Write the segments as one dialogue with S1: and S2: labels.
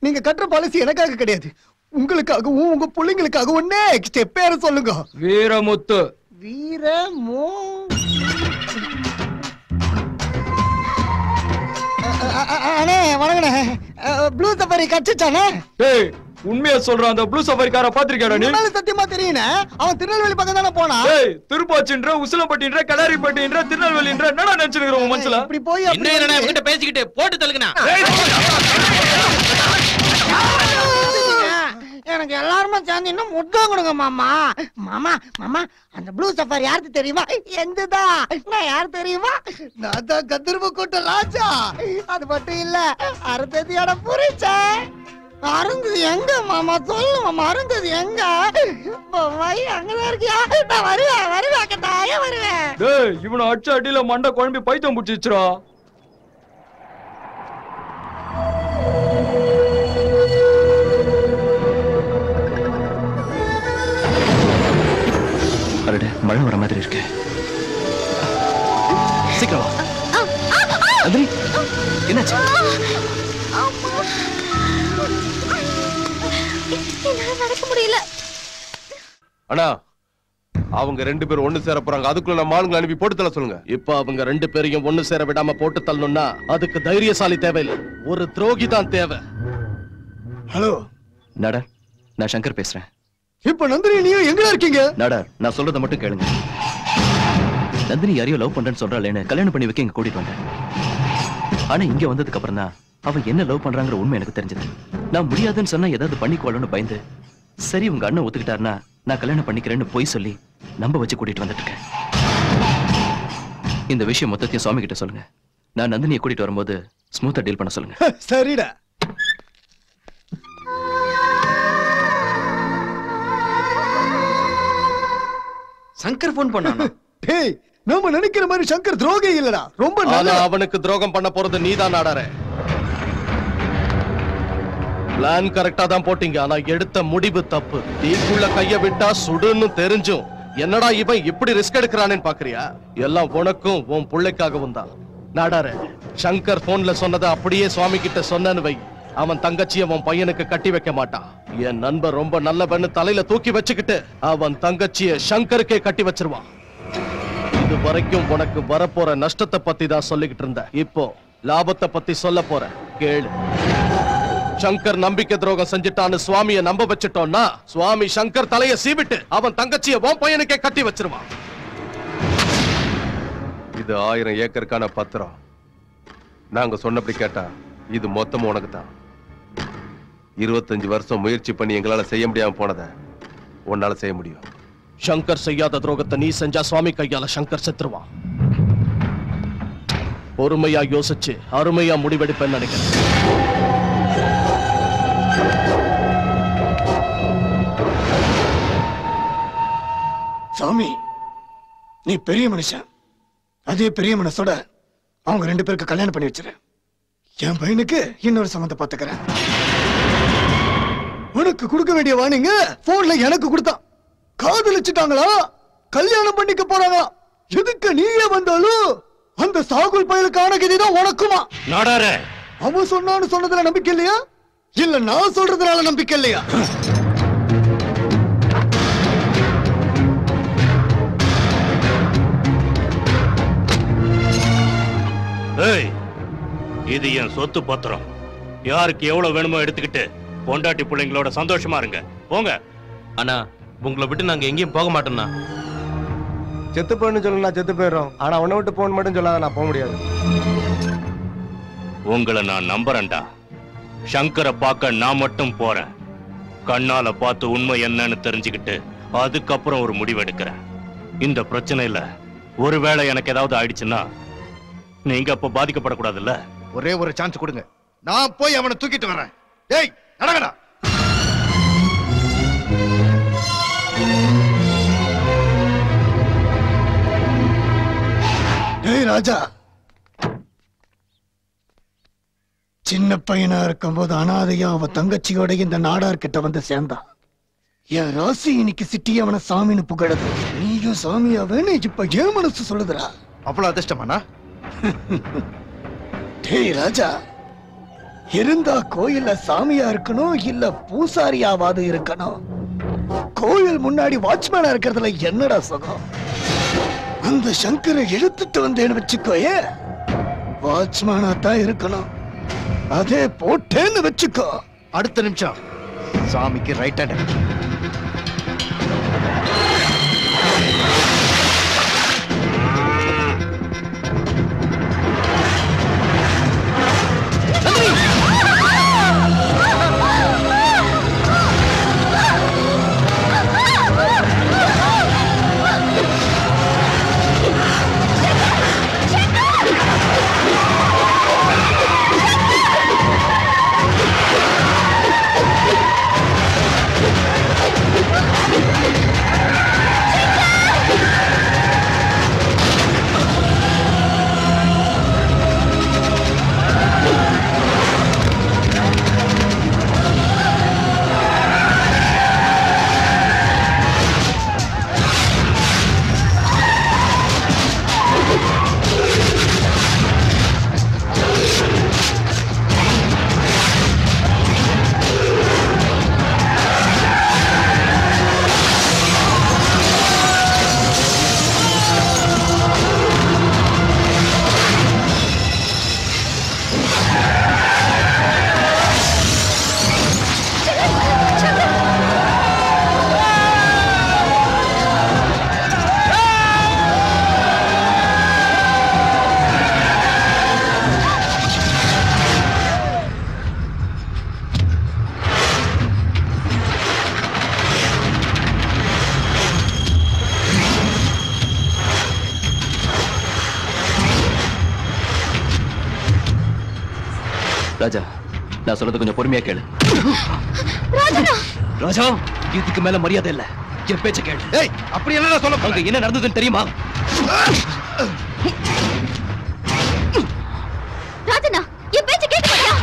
S1: நீங்க கட்டுற பாலிசி எனக்காக கிடையாது, உங்களுக்காகவும் உங்க பிள்ளைங்களுக்காகவும். நெக்ஸ்ட் பேரை சொல்லுங்க.
S2: வீரமுத்து.
S1: வீரமோ அண்ணே வணங்கண்ணே. Blue safari கட்சிச்சானே?
S2: டேய் உண்மையா சொல்றான், அந்த ப்ளூ சஃபாரிக்கார பாத்திருக்கேடா நீ?
S1: சத்தியமா தெரியுனே, அவன் திருநெல்வேலி பக்கம் தானே போனா.
S2: டேய் திருப்பாச்சின்ற உசிலம்பட்டின்ற கலாரிப்பட்டின்ற திருநெல்வேலின்ற என்னடா நினைச்சிருக்கிற உன் மனசுல?
S1: இப்படி போய்
S3: என்ன இவங்கிட்ட பேசிக்கிட்டு போட்டு தள்ளுங்கண்ணா.
S1: எனக்கு எல்லாருமே சேர்ந்து இன்னும் முத்தம் கொடுங்க மாமா. மாமா மாமா அந்த ப்ளூ சஃபாரி யாருக்கு தெரியுமா? எந்ததா நான் யாரு தெரியுமா? நான் தான் கதிர்வு கூட்ட ராஜா. அது மட்டும் இல்ல, அருந்ததியோட புரிச்சேன். அருந்தது எங்க மாமா? சொல்லு மாமா, அருந்தது எங்க? அங்கதான் இருக்கியா? நான் வருவேன் கட்டாயம் வருவேன்.
S2: டேய் இவனை அடிச்ச அடியில மண்டை குழம்பி பைத்தியம் பிடிச்சிச்சுடா.
S4: அடடே மழை வர மாதிரி இருக்கு. சீக்கிரம் வா. நந்தினி என்னாச்சு?
S5: நடக்க முடியல
S6: அண்ணா. அவங்க 2 பேரும் ஒண்ணு சேர போறாங்க, அதுக்குள்ள நம்ம ஆளுங்களை அனுப்பி போட்டு தள்ள சொல்லுங்க.
S3: இப்ப அவங்க 2 பேரையும் ஒண்ணு சேர விடாம போட்டு தள்ளணும்னா அதுக்கு தைரியசாலி தேவையில்லை, ஒரு துரோகி தான் தேவை.
S1: ஹலோ
S4: நாடர், நான் சங்கர் பேசுறேன்.
S1: இப்ப நந்தினி நீயும் எங்க இருக்கீங்க?
S4: நாடர், நான் சொல்றத மட்டும் கேளுங்க. நந்தினி யாரையோ லவ் பண்றேன்னு சொல்றாளேன்னு கல்யாணம் பண்ணி வைக்க இங்க கூட்டிட்டு வந்தேன். ஆனா இங்க வந்ததுக்கு அப்புறம் தான் அவ என்ன லவ் பண்றாங்கிற உண்மை எனக்கு தெரிஞ்சது. நான் முடியாதுன்னு சொன்னா ஏதாவது பண்ணிக்குவாளோன்னு பயந்து, சரி உங்க அண்ணன் ஒத்துக்கிட்டாருன்னா நான் கல்யாணம் பண்ணிக்கிறேன்னு பொய் சொல்லி நம்ப வச்சு கூட்டிட்டு வந்துட்டு இருக்கேன். இந்த விஷயம் மொத்தத்தையும் சுவாமி கிட்ட சொல்லுங்க. நான் நந்தினியை கூட்டிட்டு வரும்போது ஸ்மூத்தா டீல் பண்ண சொல்லுங்க.
S1: சரிடா.
S3: சங்கர் போன் பண்ணானா?
S1: டேய் நம்ம நினைக்கிற மாதிரி சங்கர் துரோகி இல்லடா, ரொம்ப நல்ல.
S3: அவனுக்கு துரோகம் பண்ண போறது நீதான் நாடாரே. பிளான் கரெக்டா தான் போட்டீங்க, ஆனா எடுத்த முடிவு தப்பு. தீக்குள்ள கைய விட்டா சுடுன்னு தெரிஞ்சும் என்னடா இவன் இப்படி ரிஸ்க் எடுக்கிறானேன்னு பாக்குறியா? எல்லாம் உனக்கும் உன் பிள்ளைக்காகவும் தான். நாடாரே, சங்கர் போன்ல சொன்னதை அப்படியே சுவாமி கிட்ட சொன்னேன்னு வை, அவன் தங்கச்சியை அவன் பையனுக்கு கட்டி வைக்க மாட்டான். என் நண்பர் ரொம்ப நல்லவன்னு தலையில தூக்கி வச்சுக்கிட்டு அவன் தங்கச்சிய சங்கருக்கே கட்டி வச்சிருவான். இது வரைக்கும் உனக்கு வரப்போற நஷ்டத்தை பத்தி தான் சொல்லிக்கிட்டு இருந்த, இப்போ லாபத்தை பத்தி சொல்ல போற கேளு. சங்கர் நம்பிக்கை துரோகம் செஞ்சிட்டான்னு சுவாமியை நம்ப வச்சிட்டோம்னா சுவாமி சங்கர் தலையை சீவிட்டு அவன் தங்கச்சியை உன் பையனுக்கே கட்டி வச்சிருவான்.
S6: இது 1000 ஏக்கருக்கான பத்திரம். நாங்க சொன்னபடி கேட்டா இது மொத்தமும் உனக்கு தான். 25 வருஷம் முயற்சி பண்ணி எங்களால செய்ய முடியாம போனத உன்னால செய்ய முடியும்.
S3: சங்கர் செய்யாத துரோகத்தை நீ செஞ்சா சுவாமி கையால சங்கர் செத்துருவான். பொறுமையா யோசிச்சு அருமையா முடிவெடுப்பேன்னு நினைக்கிறேன்.
S1: சாமி நீ பெரிய மனுஷன், அதே பெரிய மனசோட அவங்க 2 பேருக்கு கல்யாணம் பண்ணி வச்சிரு. என் பையனுக்கு இன்னொரு சம்மந்தம் பாத்துக்கிறேன். உனக்கு கொடுக்க வேண்டிய வாணிங்க போன்ல எனக்கு கொடுத்தான். காதலிச்சுட்டாங்களா, கல்யாணம் பண்ணிக்க போறாங்களா. எதுக்கு நீயே வந்தாலும் அந்த சாகுல் பயலுக்கான கதிதான் உனக்குமா?
S3: நாடாரே,
S1: அவன் சொன்னான்னு சொன்னதுல நம்பிக்கை இல்லையா, இல்ல நான் சொல்றதுனால நம்பிக்கை இல்லையா?
S7: இது என் சொத்து பத்திரம். யாருக்கு எவ்வளவு வேணுமோ எடுத்துக்கிட்டு பொண்டாட்டி பிள்ளைங்களோட சந்தோஷமா இருங்க. போங்க.
S4: அண்ணா உங்களை விட்டு நாங்க எங்கேயும் போக மாட்டோம்னா.
S6: செத்து போன்னு சொல்லு, நான் செத்து போயிடும். ஆனா உன்னை விட்டு போன் மட்டும் சொல்லாத, நான் போக முடியாது.
S7: உங்களை நான் நம்புறேன்டா. சங்கரை பார்க்க நான் மட்டும் போறேன். கண்ணால பார்த்து உண்மை என்னன்னு தெரிஞ்சுக்கிட்டு அதுக்கப்புறம் ஒரு முடிவு எடுக்கிறேன். இந்த பிரச்சனையில ஒருவேளை எனக்கு ஏதாவது ஆயிடுச்சுன்னா நீங்க அப்ப பாதிக்கப்படக்கூடாதுல்ல.
S8: ஒரே ஒரு சான்ஸ் கொடுங்க, நான் போய் அவனை தூக்கிட்டு வரேன். ஏய் நடங்கடா.
S1: ஏய் ராஜா, சின்ன பையனா இருக்கும்போது அனாதையா அவ தங்கச்சியோட இந்த நாடார் கிட்ட வந்து சேர்ந்தான். என் ராசி இன்னைக்கு சிட்டி அவனை சாமின்னு புகழுது. நீயும் சாமியாவேன்னு இப்ப ஏன் மனசு சொல்லுதுரா?
S8: அவ்வளவு அதிர்ஷ்டமானா?
S1: டேய் ராஜா,
S9: இருந்தா கோயில்ல சாமியா இருக்கணும் இல்ல பூசாரியாவது இருக்கணும். கோயில் முன்னாடி வாட்ச்மேனா இருக்கிறதுல என்னடா சுகம்? அந்த சங்கரை இழுத்துட்டு வந்தேன்னு வச்சுக்கோயே, வாட்ச்மேனா தான் இருக்கணும். அதே போட்டேன்னு வச்சுக்கோ,
S8: அடுத்த நிமிஷம் சாமிக்கு ரைட் ஹேண்ட்.
S4: ராஜா, நான் சொல்றது கொஞ்சம் பொறுமையா கேளு. ராஜா, இதுக்கு மேல மரியாதை இல்ல. என் பேச்ச கேளு.
S8: ஏய், அப்படி என்ன சொல்ல போறீங்க?
S4: அங்க என்ன நடந்ததுன்னு தெரியுமா?
S5: ராஜனா, என் பேச்ச கேட்டு பாரியா?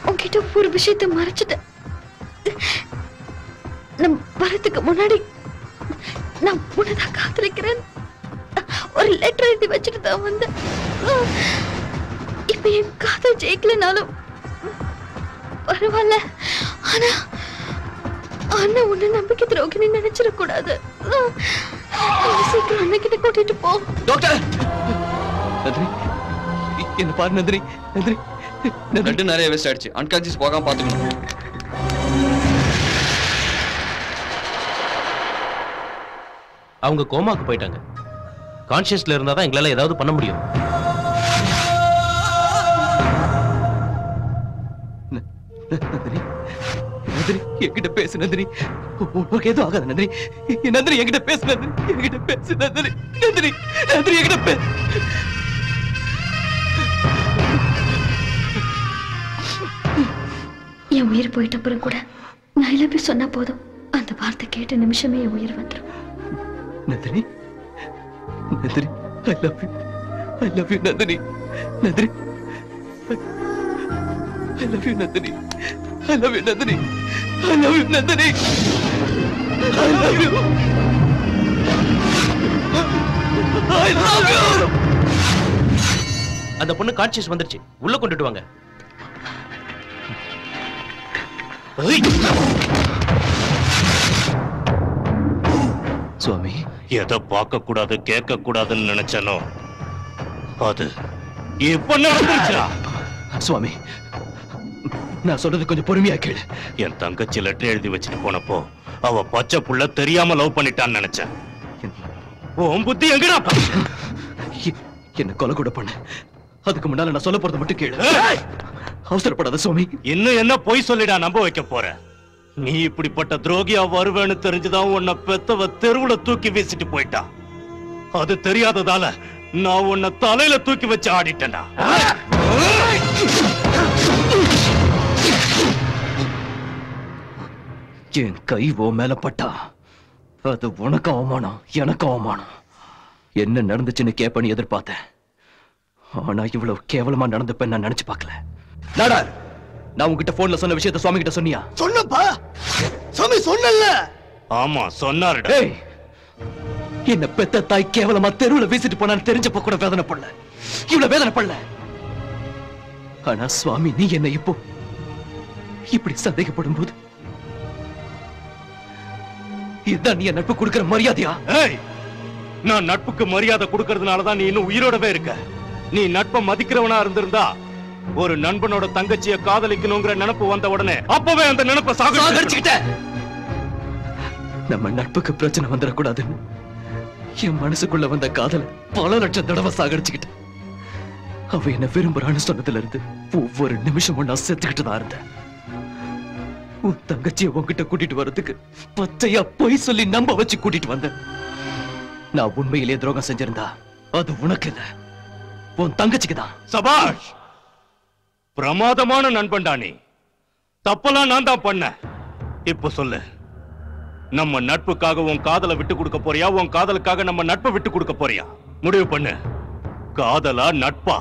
S5: உன்கிட்ட ஒரு விஷயத்தை மறைச்சிட்டேன். நம் வரதுக்கு முன்னாடி நான் உன்னதான் காத்திருக்கிறேன் ஒரு லெட்டர் எழுதி வச்சுட்டு தான் வந்தேன். இப்ப என் காதல் ஜெயிக்கலனாலும் பரவாயில்ல. ஆனா அண்ணா உன்னை நம்பிக்கை துரோகினு நினைச்சிடக்கூடாது. சீக்கிரம் அண்ணா கிட்ட கூட்டிட்டு போ.
S4: டாக்டர் நந்தினி, என்ன பாரு நந்தினி. நந்தினி,
S2: பிளட் நிறைய வேஸ்ட் ஆயிடுச்சு. அன்கான்சியஸ் போகாம பாத்துக்கணும்.
S10: அவங்க கோமாக்கு போயிட்டாங்க. கான்ஷியஸ்ல இருந்தாதான் எங்களால ஏதாவது பண்ண முடியும்.
S4: நந்தினி, நந்தினி என்கிட்ட பேசு நந்தினி. உனக்கு எதுவும் ஆகாது நந்தினி. நந்தினி என்கிட்ட பேசு நந்தினி. என்கிட்ட பேசு நந்தினி. நந்தினி, நந்தினி என்கிட்ட பேசு.
S5: என் உயிர் போயிட்ட அப்புறம் கூட நான் I love you சொன்னா போதும், அந்த வார்த்தை கேட்ட நிமிஷமே என் உயிர் வந்துடும்.
S4: Nandini, Nandini, I love you. I love you Nandini. Nandini, I love you Nandini. I love you Nandini. I love you Nandini. I love you. I love you.
S10: அந்த பொண்ணு கான்ஷியஸ் வந்துருச்சு. உள்ள கொண்டுட்டு வாங்க.
S4: சுவாமி,
S7: எதை பார்க்க கூடாது கேட்க கூடாதுன்னு நினைச்சனோ அது இப்ப நடந்துருச்சா?
S4: சுவாமி, நான் சொல்றது கொஞ்சம் பொறுமையா கேளு.
S7: என் தங்கச்சி லெட்டர் எழுதி வச்சுட்டு போனப்போ அவ பச்சை புள்ள தெரியாம லவ் பண்ணிட்டான்னு நினைச்சேன். உன் புத்தி எங்கடா?
S4: என்ன கொலை கூட பண்ண. அதுக்கு முன்னால நான் சொல்ல போறது மட்டும் கேளு. அவசரப்படாத சுவாமி.
S7: இன்னும் என்ன பொய் சொல்லிடா நம்ப வைக்க போற? நீ இப்படிப்பட்ட துரோகியா வருவேன்னு தெரிஞ்சுதான் உன்னை பெத்தவ தெருவுல தூக்கி வீசிட்டு போயிட்டா. அது தெரியாததால நான் உன்னை தலையில தூக்கி வச்சு ஆடிட்டேன்டா.
S4: என் கை ஓ மேல பட்டா அது உனக்கு அவமானம், எனக்கு அவமானம். என்ன நடந்துச்சுன்னு கேப்பன்னு எதிர்பார்த்தேன். ஆனா இவ்வளவு கேவலமா நடந்துப்ப நான் நினைச்சு பார்க்கல. நாடா, நான் உங்ககிட்ட போன்ல சொன்ன விஷயத்தை சுவாமி கிட்ட சொன்னியா?
S9: சொன்னப்பா, சுவாமி சொன்னல.
S7: ஆமா சொன்னாருடா.
S4: ஏய், என்ன பெத்த தாய் கேவலமா தெருவுல வீசிட்டு போனான்னு தெரிஞ்சப்ப கூட வேதனை பண்ணல. இவ்வளவு வேதனை பண்ணல. ஆனா சுவாமி, நீ என்ன இப்போ இப்படி சந்தேகப்படும் போது இதுதான் நீ என் நட்பு கொடுக்கிற மரியாதையா?
S7: ஏய், நான் நட்புக்கு மரியாதை கொடுக்கறதுனாலதான் நீ இன்னும் உயிரோடவே இருக்க. நீ நட்பை மதிக்கிறவனா இருந்திருந்தா ஒரு நண்பனோட தங்கச்சிய காதலிக்கணுங்கிற நினைப்பு வந்த உடனே அப்பவே அந்த நினைப்பை
S4: சாகடிச்சுக்கிட்ட. நம்ம நட்புக்கு பிரச்சனை வந்துடக்கூடாதுன்னு என் மனசுக்குள்ள வந்த காதல பல லட்சம் தடவை சாகடிச்சுக்கிட்ட. அவ என்ன விரும்புறான்னு சொன்னதுல இருந்து ஒவ்வொரு நிமிஷமும் நான் செத்துக்கிட்டு தான் இருந்தேன். உன் தங்கச்சியை உன்கிட்ட கூட்டிட்டு வர்றதுக்கு பச்சையா பொய் சொல்லி நம்ப வச்சு கூட்டிட்டு வந்தேன். நான் உண்மையிலேயே துரோகம் செஞ்சிருந்தா அது உனக்கு இல்ல, உன் தங்கச்சிக்கு தான்.
S7: சபாஷ், பிரமாதமான நண்பன்டா நீ. தப்பெல்லாம் நான் தான் பண்ண. இப்ப சொல்லு, நம்ம நட்புக்காக உன் காதலை விட்டு கொடுக்க போறியா, உன் காதலுக்காக நம்ம நட்பை விட்டு கொடுக்க போறியா? முடிவு பண்ணு. காதலா நட்பா?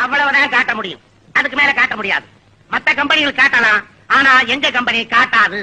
S11: அவ்வளவுதான் காட்ட முடியும். அதுக்கு மேல காட்ட முடியாது. மத்த கம்பெனிகள் காட்டலாம், ஆனா எங்க கம்பெனி காட்டாது.